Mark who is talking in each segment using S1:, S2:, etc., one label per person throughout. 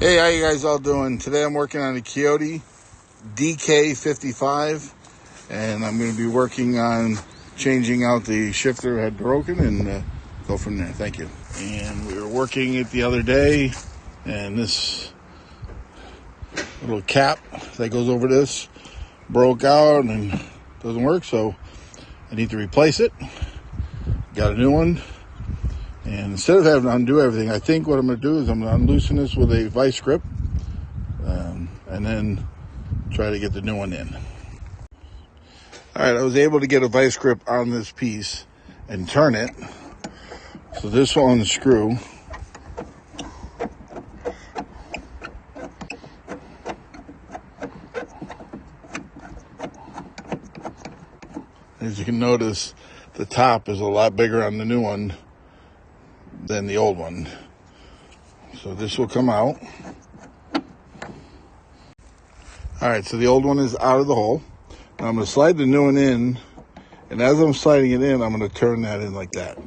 S1: Hey, how you guys all doing? Today I'm working on a Kioti DK55, and I'm going to be working on changing out the shifter had broken and go from there. Thank you. And we were working it the other day, and this little cap that goes over this broke out and doesn't work, so I need to replace it. Got a new one. And instead of having to undo everything, I think what I'm going to do is I'm going to unloosen this with a vice grip and then try to get the new one in. All right, I was able to get a vice grip on this piece and turn it. So this will unscrew. As you can notice, the top is a lot bigger on the new one than the old one. So this will come out. All right, so the old one is out of the hole. Now I'm going to slide the new one in, and as I'm sliding it in, I'm going to turn that in like that.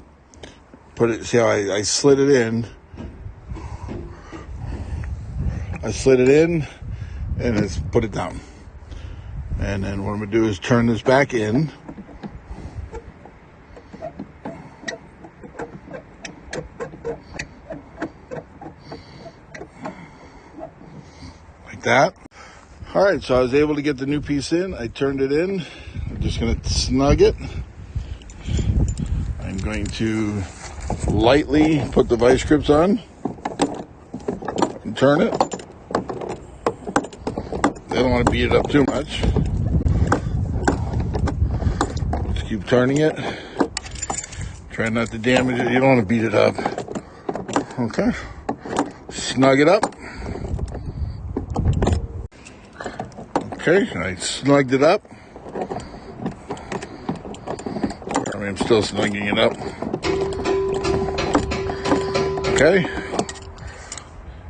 S1: Put it, see how I slid it in? I slid it in, and it's put it down. And then what I'm going to do is turn this back in. Like that. All right, so I was able to get the new piece in. I turned it in. I'm just going to snug it. I'm going to lightly put the vice grips on and turn it. I don't want to beat it up too much. Just keep turning it. Try not to damage it. You don't want to beat it up. Okay. Snug it up. Okay, I snugged it up. I mean, I'm still snugging it up. Okay.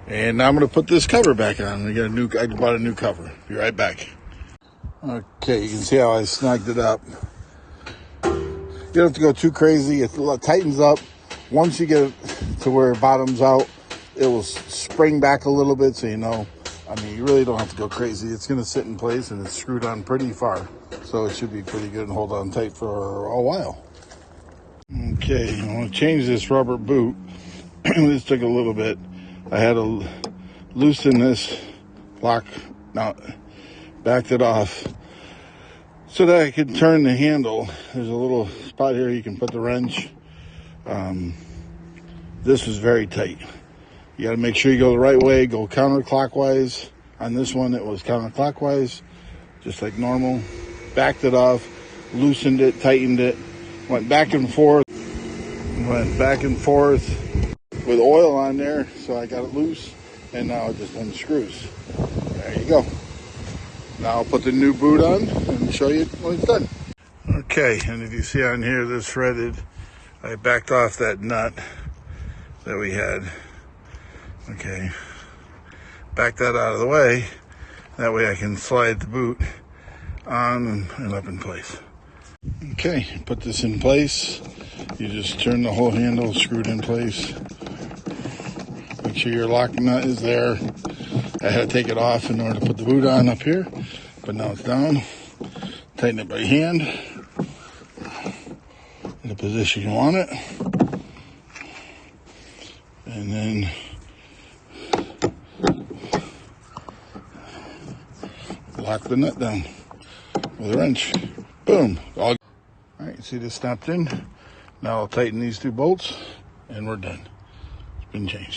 S1: And now I'm going to put this cover back on. I bought a new cover. Be right back. Okay, you can see how I snugged it up. You don't have to go too crazy. It tightens up. Once you get it to where it bottoms out, it will spring back a little bit, so you know. I mean, you really don't have to go crazy. It's going to sit in place, and it's screwed on pretty far. So it should be pretty good and hold on tight for a while. Okay, I want to change this rubber boot. This took a little bit. I had to loosen this lock, now backed it off so that I could turn the handle. There's a little spot here you can put the wrench. This was very tight. You got to make sure you go the right way, go counterclockwise. On this one, it was counterclockwise, just like normal. Backed it off, loosened it, tightened it, went back and forth with oil on there, so I got it loose, and now it just unscrews. There you go. Now I'll put the new boot on and show you when it's done. Okay, and if you see on here, this threaded, I backed off that nut that we had. Okay, back that out of the way. That way I can slide the boot on and up in place. Okay, put this in place. You just turn the whole handle, screw it in place. Make sure your lock nut is there. I had to take it off in order to put the boot on up here, but now it's down. Tighten it by hand in the position you want it. And then lock the nut down with a wrench. Boom. All right, see this snapped in? Now I'll tighten these two bolts and we're done. It's been changed.